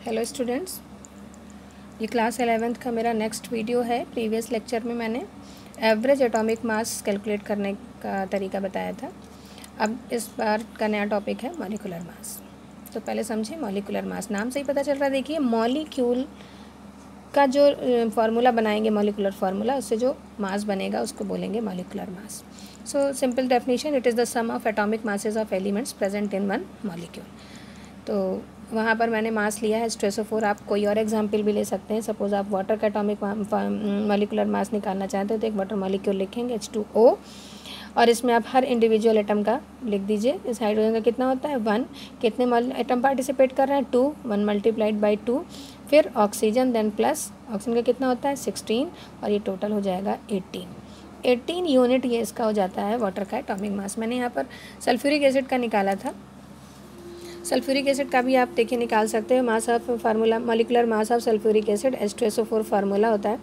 Hello students, ये class 11th का मेरा नेक्स्ट वीडियो है। प्रीवियस लेक्चर में मैंने एवरेज एटॉमिक मास कैलकुलेट करने का तरीका बताया था। अब इस बार का नया टॉपिक है मॉलिक्यूलर मास। तो पहले समझें मॉलिक्यूलर मास। नाम से ही पता चल रहा है, देखिए मॉलिक्यूल का जो फार्मूला बनाएंगे, मॉलिक्यूलर फार्मूला, उससे जो मास बनेगा उसको बोलेंगे molecular mass. So simple definition, it is the sum of atomic masses of elements present in one molecule. तो वहाँ पर मैंने मास लिया है H2SO4। आप कोई और एग्जाम्पल भी ले सकते हैं। सपोज़ आप वाटर का एटॉमिक मॉलिक्यूलर मास निकालना चाहते हो तो एक वाटर मॉलिक्यूल लिखेंगे H2O, और इसमें आप हर इंडिविजुअल एटम का लिख दीजिए। इस हाइड्रोजन का कितना होता है 1, कितने एटम पार्टिसिपेट कर रहे हैं 2, 1 मल्टीप्लाइड बाई 2। फिर ऑक्सीजन, देन प्लस ऑक्सीजन का कितना होता है 16, और ये टोटल हो जाएगा 18 यूनिट। ये इसका हो जाता है वाटर का एटॉमिक मास। मैंने यहाँ पर सल्फ्यूरिक एसिड का निकाला था। सल्फ्यूरिक एसिड का भी आप देखिए निकाल सकते हो। Mass of formula, molecular mass of sulphuric acid H2SO4 formula होता है।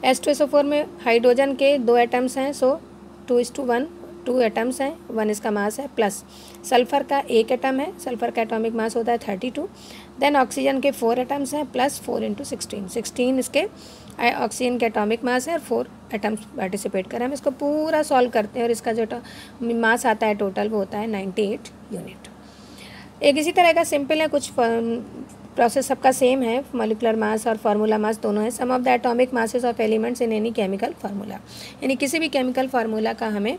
H2SO4 में हाइड्रोजन के 2 एटम्स हैं, सो 2:1, 2 एटम्स हैं, 1 इसका मास है। प्लस सल्फ़र का 1 एटम है, सल्फ़र का एटॉमिक मास होता है 32। देन ऑक्सीजन के 4 एटम्स हैं, प्लस 4 × 16, 16 इसके ऑक्सीजन के एटॉमिक मास है और 4 एटम्स पार्टिसिपेट कर रहे हैं। हम इसको पूरा सॉल्व करते हैं और इसका जो मास आता है टोटल वो होता है 98 यूनिट। एक इसी तरह का सिंपल है, कुछ प्रोसेस सबका सेम है। मॉलिक्यूलर मास और फार्मूला मास दोनों है। Sum of the atomic masses of elements in any chemical formula, यानी किसी भी केमिकल फार्मूला का हमें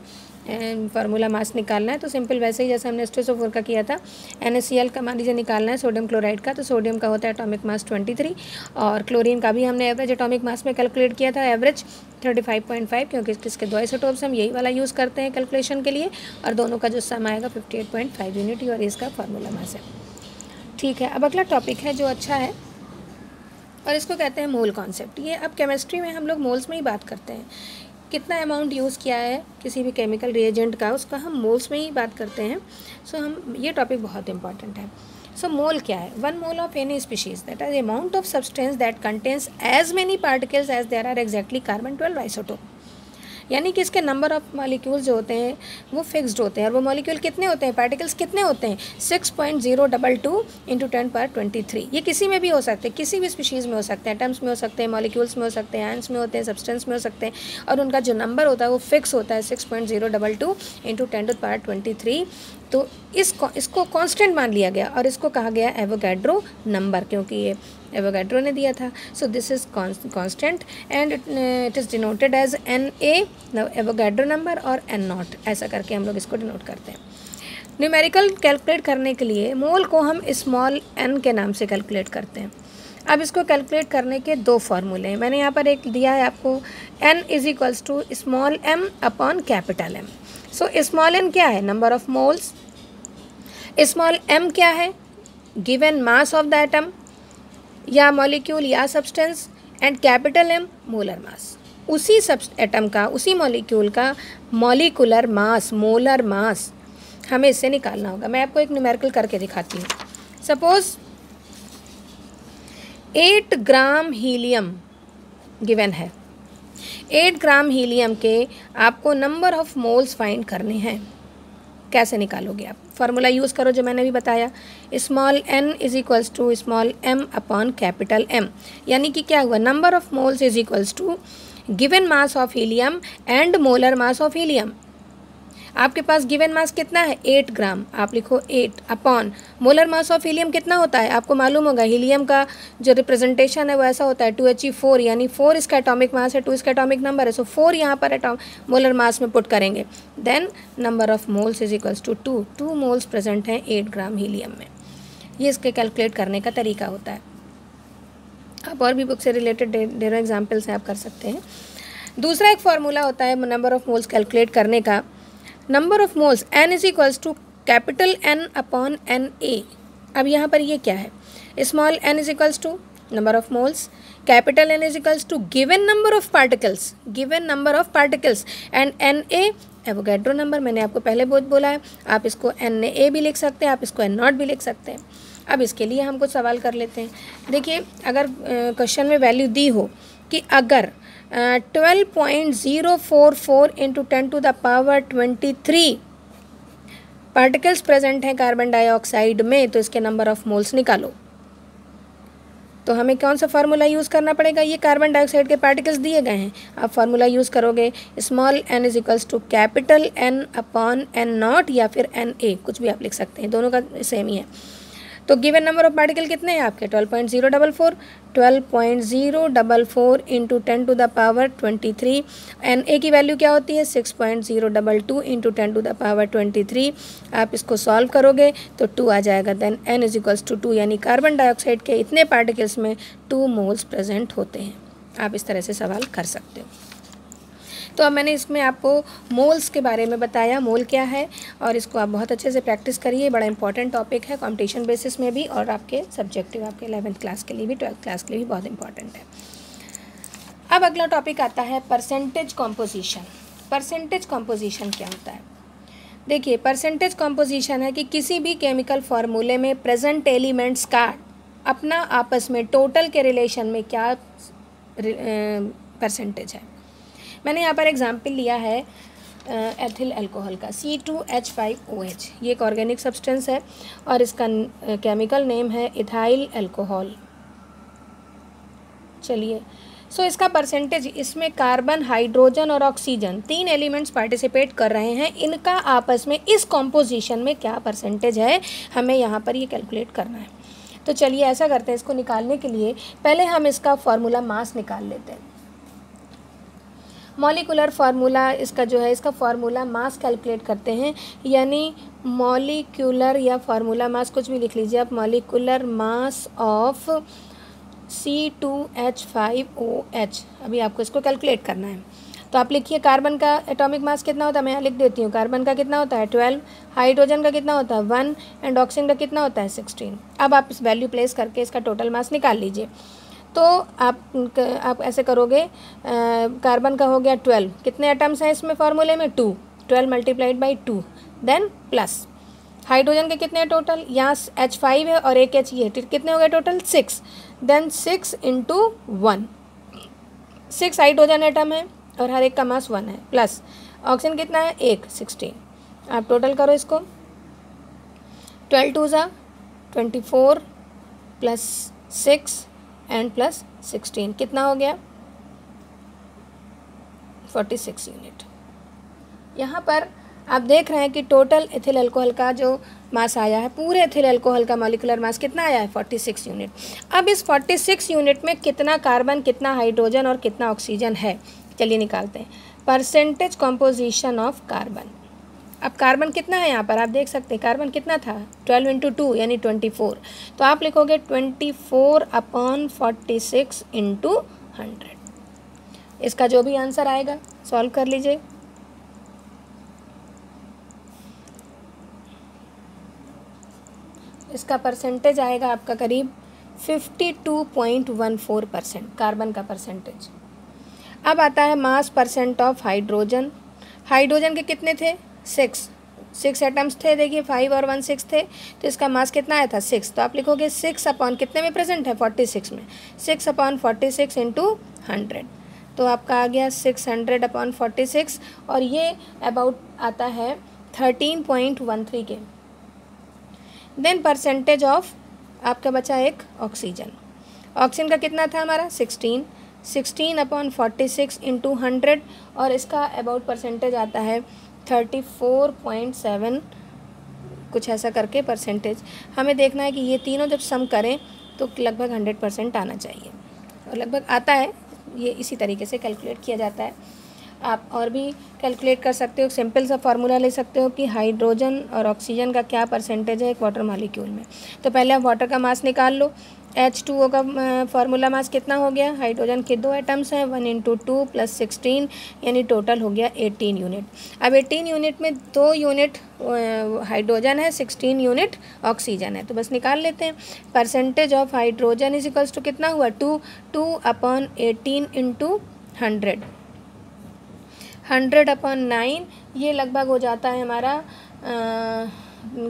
फार्मूला मास निकालना है। तो सिंपल वैसे ही जैसे हमने H2SO4 का किया था। NaCl का मान लीजिए निकालना है सोडियम क्लोराइड का, तो सोडियम का होता है एटॉमिक मास 23, और क्लोरीन का भी हमने एवरेज एटॉमिक मास में कैलकुलेट किया था, एवरेज 35.5, क्योंकि इसके 2 आइसोटोप्स हम यही वाला यूज़ करते हैं कैलकुलेशन के लिए, और दोनों का जो सम आएगा 58.5 यूनिट, और इसका फार्मूला मास है। ठीक है, अब अगला टॉपिक है जो अच्छा है, और इसको कहते हैं मोल कॉन्सेप्ट। ये अब केमिस्ट्री में हम लोग मोल्स में ही बात करते हैं। कितना अमाउंट यूज़ किया है किसी भी केमिकल रिएजेंट का, उसका हम मोल्स में ही बात करते हैं। सो हम ये टॉपिक बहुत इंपॉर्टेंट है। सो मोल क्या है? 1 mole of any species, that is amount of substance that contains as many particles as there are exactly carbon 12 isotope. यानी कि इसके नंबर ऑफ मॉलिक्यूल्स जो होते हैं वो फिक्स्ड होते हैं, और वो मॉलिक्यूल कितने होते हैं, पार्टिकल्स कितने होते हैं 6.022 × 10⁻23। ये किसी में भी हो सकते हैं, किसी भी स्पीशीज़ में हो सकते हैं, एटम्स में हो सकते हैं, मॉलिक्यूल्स में हो सकते हैं, आयंस में होते हैं, सब्सटेंस में हो सकते हैं, और उनका जो नंबर होता है वो फिक्स होता है 6.022 × 10⁻23। तो इसको कांस्टेंट मान लिया गया, और इसको कहा गया एवोगैड्रो नंबर, क्योंकि ये एवोगैड्रो ने दिया था। So this is constant and it is denoted as NA, Avogadro number, और N0, ऐसा करके हम लोग इसको डिनोट करते हैं। न्यूमेरिकल कैलकुलेट करने के लिए मोल को हम स्मॉल n के नाम से कैलकुलेट करते हैं। अब इसको कैलकुलेट करने के 2 फार्मूले हैं। मैंने यहाँ पर एक दिया है आपको, n = small m upon capital M। So small n क्या है? Number of moles. Small m क्या है? Given mass of the atom या मॉलिक्यूल या substance, and capital M molar mass. उसी एटम का, उसी मॉलिक्यूल का मॉलिक्यूलर मास, मोलर मास हमें इससे निकालना होगा। मैं आपको एक न्यूमेरिकल करके दिखाती हूँ। सपोज 8 ग्राम हीलियम गिवन है। 8 ग्राम हीलियम के आपको नंबर ऑफ मोल्स फाइंड करने हैं। कैसे निकालोगे आप? फार्मूला यूज़ करो जो मैंने भी बताया, small n = small m upon capital M। यानी कि क्या हुआ, number of moles = given mass of helium and molar mass of helium. आपके पास गिवन मास कितना है 8 ग्राम, आप लिखो 8 upon molar mass of helium कितना होता है आपको मालूम होगा। हीलियम का जो रिप्रेजेंटेशन है वो ऐसा होता है 2He4, यानी 4 इसका एटॉमिक मास है, 2 इसका एटॉमिक नंबर है। सो 4 यहाँ पर मोलर मास में पुट करेंगे। Then number of moles = 2 moles present हैं 8 ग्राम हीलियम में। ये इसके कैलकुलेट करने का तरीका होता है। आप और भी बुक से रिलेटेड ढेरों एग्जाम्पल्स हैं, आप कर सकते हैं। दूसरा एक फार्मूला होता है नंबर ऑफ मोल्स कैलकुलेट करने का। Number of moles n = capital N upon NA। अब यहाँ पर ये क्या है, small n = number of moles, capital N = given number of particles, given number of particles, and NA Avogadro number. मैंने आपको पहले बहुत बोला है, आप इसको NA भी लिख सकते हैं, आप इसको N0 भी लिख सकते हैं। अब इसके लिए हम कुछ सवाल कर लेते हैं। देखिए, अगर क्वेश्चन में वैल्यू दी हो कि अगर 12.044 × 10⁻23 पार्टिकल्स प्रेजेंट हैं कार्बन डाइऑक्साइड में, तो इसके नंबर ऑफ मोल्स निकालो। तो हमें कौन सा फार्मूला यूज़ करना पड़ेगा, ये कार्बन डाइऑक्साइड के पार्टिकल्स दिए गए हैं, आप फार्मूला यूज़ करोगे small n is equals to capital N upon N naught या फिर NA, कुछ भी आप लिख सकते हैं, दोनों का सेम ही है। तो गिवन नंबर ऑफ पार्टिकल कितने हैं आपके 12.044, 12.044 into 10 to the power 23, N A की वैल्यू क्या होती है 6.022 इंटू 10 टू द पावर 23। आप इसको सॉल्व करोगे तो 2 आ जाएगा, then n is equals to 2, यानी कार्बन डाइऑक्साइड के इतने पार्टिकल्स में 2 मोल्स प्रेजेंट होते हैं। आप इस तरह से सवाल कर सकते हो। तो अब मैंने इसमें आपको मोल्स के बारे में बताया, मोल क्या है, और इसको आप बहुत अच्छे से प्रैक्टिस करिए। बड़ा इंपॉर्टेंट टॉपिक है कॉम्पिटिशन बेसिस में भी, और आपके सब्जेक्टिव आपके 11th क्लास के लिए भी, 12th क्लास के लिए भी बहुत इंपॉर्टेंट है। अब अगला टॉपिक आता है परसेंटेज कॉम्पोजिशन। परसेंटेज कॉम्पोजिशन क्या होता है? देखिए, परसेंटेज कॉम्पोजिशन है कि किसी भी केमिकल फार्मूले में प्रेजेंट एलिमेंट्स का अपना आपस में टोटल के रिलेशन में क्या परसेंटेज है। मैंने यहाँ पर एग्जाम्पल लिया है एथिल अल्कोहल का, C2H5OH। ये एक ऑर्गेनिक सब्सटेंस है और इसका केमिकल नेम है इथाइल अल्कोहल। चलिए, सो इसका परसेंटेज, इसमें कार्बन, हाइड्रोजन और ऑक्सीजन 3 एलिमेंट्स पार्टिसिपेट कर रहे हैं, इनका आपस में इस कॉम्पोजिशन में क्या परसेंटेज है, हमें यहाँ पर ये कैलकुलेट करना है। तो चलिए ऐसा करते हैं, इसको निकालने के लिए पहले हम इसका फार्मूला मास निकाल लेते हैं। मॉलिकुलर फार्मूला इसका जो है, इसका फार्मूला मास कैलकुलेट करते हैं, यानी मॉलिक्यूलर या फार्मूला मास कुछ भी लिख लीजिए आप, मॉलिकुलर मास ऑफ C2H5OH। अभी आपको इसको कैलकुलेट करना है। तो आप लिखिए कार्बन का एटॉमिक मास कितना होता है, मैं यहाँ लिख देती हूँ। कार्बन का कितना होता है 12, हाइड्रोजन का कितना होता है 1 एंड ऑक्सीजन का कितना होता है 16। अब आप इस वैल्यू प्लेस करके इसका टोटल मास निकाल लीजिए। तो आप ऐसे करोगे, कार्बन का हो गया 12, कितने एटम्स हैं इसमें फार्मूले में 2, 12 multiplied by 2, then plus hydrogen के कितने टोटल, यहाँ H5 है और एक H, ये कितने हो गए total 6, then 6 into 1, 6 hydrogen atom है और हर एक का मास 1 है, प्लस ऑक्सीजन कितना है 1, 16। आप टोटल करो इसको, 12 2 ज़ा 24 प्लस 6 एंड प्लस 16 कितना हो गया 46 यूनिट। यहाँ पर आप देख रहे हैं कि टोटल एथिल अल्कोहल का जो मास आया है, पूरे एथिल अल्कोहल का मॉलिक्यूलर मास कितना आया है 46 यूनिट। अब इस 46 यूनिट में कितना कार्बन, कितना हाइड्रोजन और कितना ऑक्सीजन है, चलिए निकालते हैं। Percentage composition of carbon. अब कार्बन कितना है यहाँ पर आप देख सकते हैं, कार्बन कितना था 12 इंटू 2 यानी 24। तो आप लिखोगे 24 अपॉन 46 इंटू 100। इसका जो भी आंसर आएगा सॉल्व कर लीजिए। इसका परसेंटेज आएगा आपका करीब 52.14% कार्बन का परसेंटेज। अब आता है मास परसेंट ऑफ हाइड्रोजन। हाइड्रोजन के कितने थे 6 एटम्स थे, देखिए 5 और 1 6 थे, तो इसका मास कितना आया था 6। तो आप लिखोगे 6 अपॉन कितने में प्रेजेंट है 46 में, 6 अपॉन 46 इंटू 100। तो आपका आ गया 600 अपॉन 46 और ये अबाउट आता है 13.13 के। देन परसेंटेज ऑफ आपका बचा एक ऑक्सीजन। ऑक्सीजन का कितना था हमारा 16 अपॉन 46 इंटू 100 और इसका अबाउट परसेंटेज आता है 34.7 कुछ ऐसा करके परसेंटेज। हमें देखना है कि ये तीनों जब सम करें तो लगभग 100% आना चाहिए, और लगभग आता है। ये इसी तरीके से कैलकुलेट किया जाता है। आप और भी कैलकुलेट कर सकते हो, सिंपल सा फार्मूला ले सकते हो कि हाइड्रोजन और ऑक्सीजन का क्या परसेंटेज है एक वाटर मॉलिक्यूल में। तो पहले आप वाटर का मास निकाल लो। H2O का फार्मूला मास कितना हो गया, हाइड्रोजन के 2 एटम्स हैं, 1 इंटू 2 प्लस 16 यानी टोटल हो गया 18 यूनिट। अब 18 यूनिट में 2 यूनिट हाइड्रोजन है, 16 यूनिट ऑक्सीजन है, तो बस निकाल लेते हैं। Percentage of hydrogen is equals to कितना हुआ 2 अपॉन 18 इंटू 100 अपॉन 9, ये लगभग हो जाता है हमारा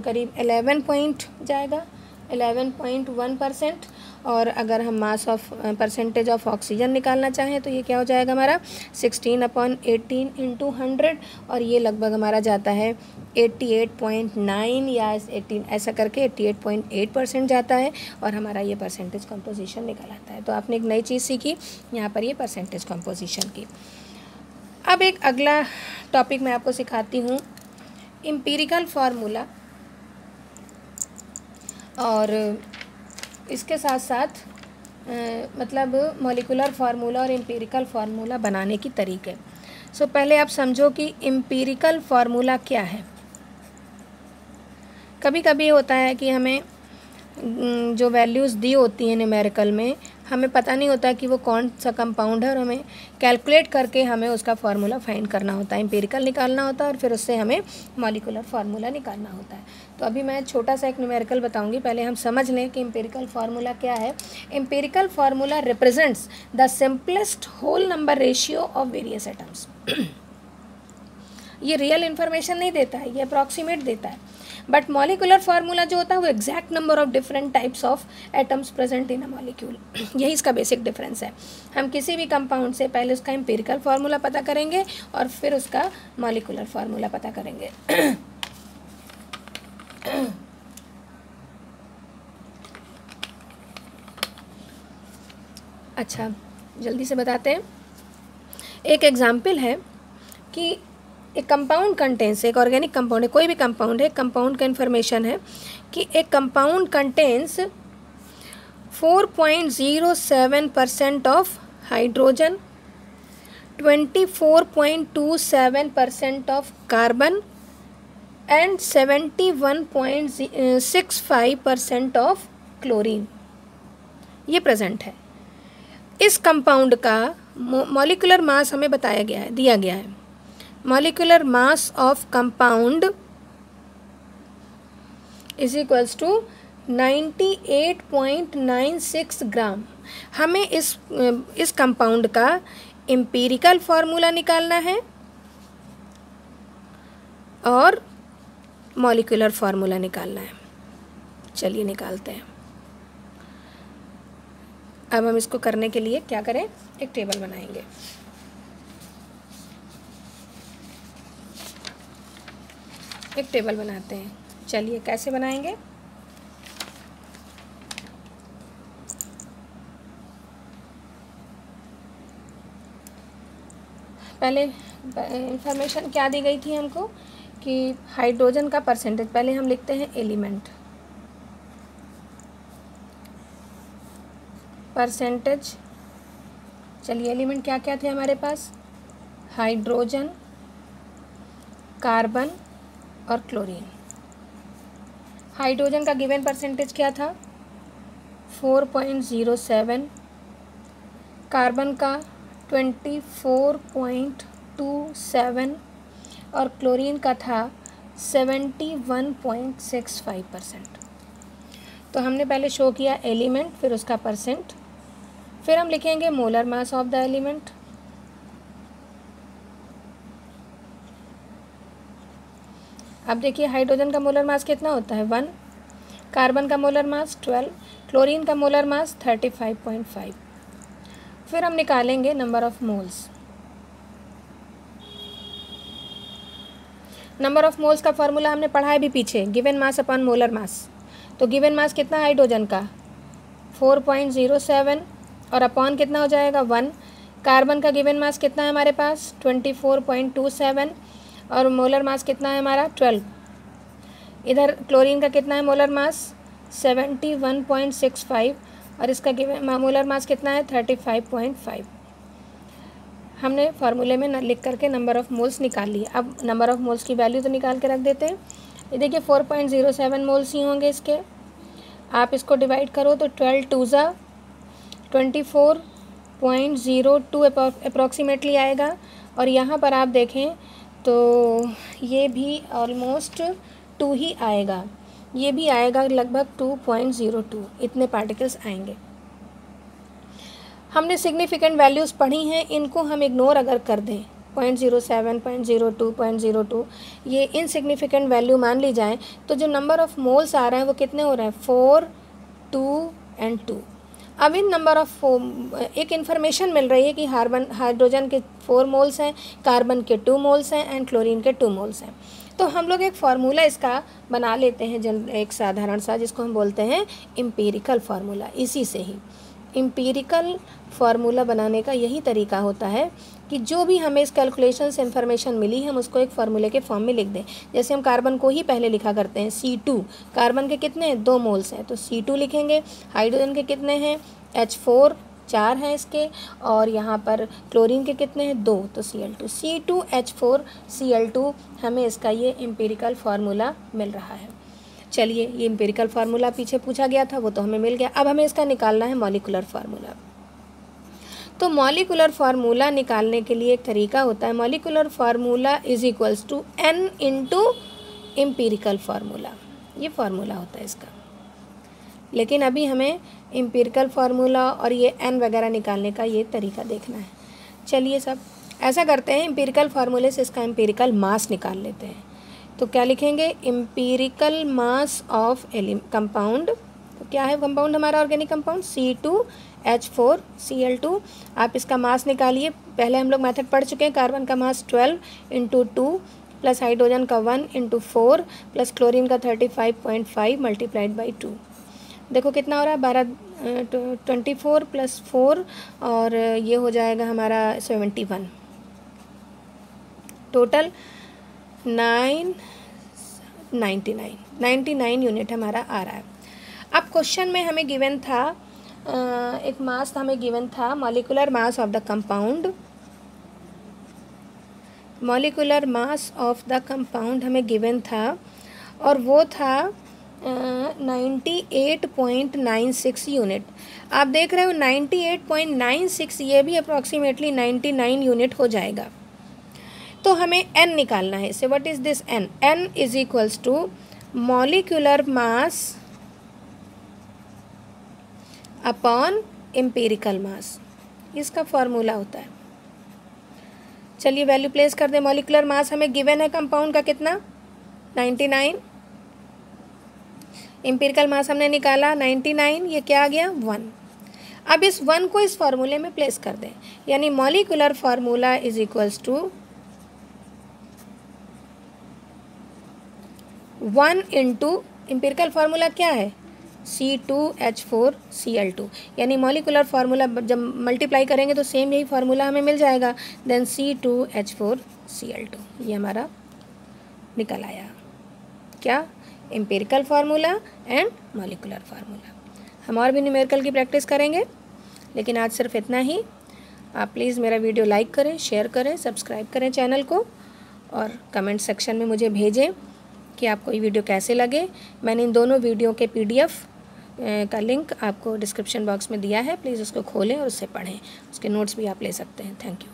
करीब 11 पॉइंट जाएगा 11.1%। और अगर हम mass of percentage of oxygen निकालना चाहें तो ये क्या हो जाएगा हमारा 16/18 इंटू 100, और ये लगभग हमारा जाता है 88.9 या 18 ऐसा करके 88.8% जाता है, और हमारा ये परसेंटेज कंपोजिशन निकल आता है। तो आपने एक नई चीज़ सीखी यहाँ पर, ये परसेंटेज कंपोजिशन की। अब एक अगला टॉपिक मैं आपको सिखाती हूँ, एम्पिरिकल फार्मूला, और इसके साथ साथ मतलब मॉलिक्यूलर फार्मूला और एम्पिरिकल फार्मूला बनाने की तरीके। सो पहले आप समझो कि एम्पिरिकल फार्मूला क्या है। कभी कभी होता है कि हमें जो वैल्यूज़ दी होती हैं न्यूमेरिकल में, हमें पता नहीं होता कि वो कौन सा कंपाउंड है, और हमें कैलकुलेट करके हमें उसका फार्मूला फाइंड करना होता है, एम्पिरिकल निकालना होता है, और फिर उससे हमें मॉलिक्यूलर फार्मूला निकालना होता है। तो अभी मैं छोटा सा एक न्यूमेरिकल बताऊंगी, पहले हम समझ लें कि एम्पिरिकल फार्मूला क्या है। Empirical formula represents the simplest whole number ratio of various atoms. ये रियल इन्फॉर्मेशन नहीं देता है, ये अप्रॉक्सीमेट देता है। बट मॉलिक्यूलर फार्मूला जो होता है वो exact number of different types of atoms present in a molecule. यही इसका बेसिक डिफरेंस है। हम किसी भी कंपाउंड से पहले उसका एम्पिरिकल फार्मूला पता करेंगे और फिर उसका मॉलिक्यूलर फार्मूला पता करेंगे। अच्छा, जल्दी से बताते हैं। एक एग्जाम्पल है कि एक कंपाउंड कंटेंस, एक ऑर्गेनिक कंपाउंड है, कोई भी कंपाउंड है, कंपाउंड का इन्फॉर्मेशन है कि एक compound contains 4.07% of hydrogen, 24.27% of carbon and 71.65% of chlorine, ये प्रेजेंट है। इस कंपाउंड का मॉलिक्यूलर मास हमें बताया गया है, दिया गया है। Molecular mass of compound is equals to 98.96 gram. हमें इस कंपाउंड का एम्पिरिकल फार्मूला निकालना है और मॉलिक्यूलर फार्मूला निकालना है। चलिए निकालते हैं। अब हम इसको करने के लिए क्या करें, एक टेबल बनाएंगे। एक टेबल बनाते हैं। चलिए कैसे बनाएंगे, पहले इंफॉर्मेशन क्या दी गई थी हमको कि हाइड्रोजन का परसेंटेज, पहले हम लिखते हैं एलिमेंट परसेंटेज। चलिए एलिमेंट क्या क्या थे हमारे पास, हाइड्रोजन, कार्बन और क्लोरीन। हाइड्रोजन का गिवन परसेंटेज क्या था 4.07, कार्बन का 24.27 और क्लोरीन का था 71.65%। तो हमने पहले शो किया एलिमेंट, फिर उसका परसेंट, फिर हम लिखेंगे molar mass of the element. अब देखिए हाइड्रोजन का मोलर मास कितना होता है 1, कार्बन का मोलर मास 12, क्लोरीन का मोलर मास 35.5। फिर हम निकालेंगे number of moles. Number of moles का फार्मूला हमने पढ़ा है भी पीछे, given mass upon molar mass. तो गिवन मास कितना हाइड्रोजन का 4.07 और अपॉन कितना हो जाएगा 1। कार्बन का गिवन मास कितना है हमारे पास 24.27 और मोलर मास कितना है हमारा 12। इधर क्लोरीन का कितना है मोलर मास 71.65 और इसका मोलर मास कितना है 35.5। हमने फार्मूले में लिख करके नंबर ऑफ़ मोल्स निकाल लिए। अब नंबर ऑफ़ मोल्स की वैल्यू तो निकाल के रख देते हैं। ये देखिए 4.07 मोल्स ही होंगे इसके। आप इसको डिवाइड करो तो 12 2 ज़ा 24.02 अप्रॉक्सीमेटली आएगा। और यहाँ पर आप देखें तो ये भी ऑलमोस्ट 2 ही आएगा, ये भी आएगा लगभग 2.02, इतने पार्टिकल्स आएंगे। हमने सिग्निफिकेंट वैल्यूज़ पढ़ी हैं, इनको हम इग्नोर अगर कर दें 0.07, 0.02, 0.02 ये इनसिग्निफिकेंट वैल्यू मान ली जाए तो जो नंबर ऑफ़ मोल्स आ रहे हैं वो कितने हो रहे हैं 4, 2 एंड 2। अब इन नंबर ऑफ एक इन्फॉर्मेशन मिल रही है कि हाइड्रोजन के 4 मोल्स हैं, कार्बन के 2 मोल्स हैं एंड क्लोरीन के 2 मोल्स हैं। तो हम लोग एक फार्मूला इसका बना लेते हैं, एक साधारण सा, जिसको हम बोलते हैं एम्पिरिकल फार्मूला। इसी से ही एम्पिरिकल फार्मूला बनाने का यही तरीका होता है कि जो भी हमें इस कैलकुलेशन से इन्फॉर्मेशन मिली है हम उसको एक फार्मूले के फॉर्म में लिख दें। जैसे हम कार्बन को ही पहले लिखा करते हैं C2, कार्बन के कितने हैं 2 मोल्स हैं तो C2 लिखेंगे। हाइड्रोजन के कितने हैं H4 4 हैं इसके, और यहाँ पर क्लोरीन के कितने हैं 2 तो Cl2, C2H4Cl2 हमें इसका ये एम्पिरिकल फार्मूला मिल रहा है। चलिए, ये एम्पिरिकल फार्मूला पीछे पूछा गया था वो तो हमें मिल गया। अब हमें इसका निकालना है मॉलिक्यूलर फार्मूला। तो मॉलिक्यूलर फार्मूला निकालने के लिए एक तरीका होता है, molecular formula is equals to N into empirical formula, ये फार्मूला होता है इसका। लेकिन अभी हमें एम्पिरिकल फार्मूला और ये N वगैरह निकालने का ये तरीका देखना है। चलिए सब ऐसा करते हैं, एम्पिरिकल फार्मूले से इसका एम्पिरिकल मास निकाल लेते हैं। तो क्या लिखेंगे, एम्पिरिकल मास ऑफ कंपाउंड। तो क्या है कंपाउंड हमारा, ऑर्गेनिक कंपाउंड C2H4Cl2। आप इसका मास निकालिए। पहले हम लोग मेथड पढ़ चुके हैं, कार्बन का मास 12 × 2 प्लस हाइड्रोजन का 1 × 4 प्लस क्लोरीन का 35.5 मल्टीप्लाइड बाई 2। देखो कितना हो रहा है 24 + 4 और ये हो जाएगा हमारा 71, टोटल 99 यूनिट हमारा आ रहा है। अब क्वेश्चन में हमें गिवन था एक मास हमें गिवन था, molecular mass of the compound, molecular mass of the compound हमें गिवन था और वो था 98.96 यूनिट। आप देख रहे हो 98.96, ये भी अप्रॉक्सीमेटली 99 यूनिट हो जाएगा। तो हमें n निकालना है इससे। What is this n? n is equals to molecular mass upon empirical mass, इसका फॉर्मूला होता है। चलिए वैल्यू प्लेस कर दें। मॉलिक्यूलर मास हमें गिवन है कंपाउंड का कितना 99, एम्पिरिकल मास हमने निकाला 99, ये क्या आ गया 1। अब इस 1 को इस फार्मूले में प्लेस कर दें, यानी molecular formula is equals to 1 into empirical formula क्या है C2H4Cl2, यानी मॉलिक्यूलर फार्मूला जब मल्टीप्लाई करेंगे तो सेम यही फार्मूला हमें मिल जाएगा, देन C2H4Cl2 ये हमारा निकल आया। क्या? Empirical formula and molecular formula. हम और भी न्यूमेरिकल की प्रैक्टिस करेंगे, लेकिन आज सिर्फ इतना ही। आप प्लीज़ मेरा वीडियो लाइक करें, शेयर करें, सब्सक्राइब करें चैनल को, और कमेंट सेक्शन में मुझे भेजें कि आपको ये वीडियो कैसे लगे। मैंने इन दोनों वीडियो के PDF का लिंक आपको डिस्क्रिप्शन बॉक्स में दिया है, प्लीज़ उसको खोलें और उससे पढ़ें, उसके नोट्स भी आप ले सकते हैं। Thank you.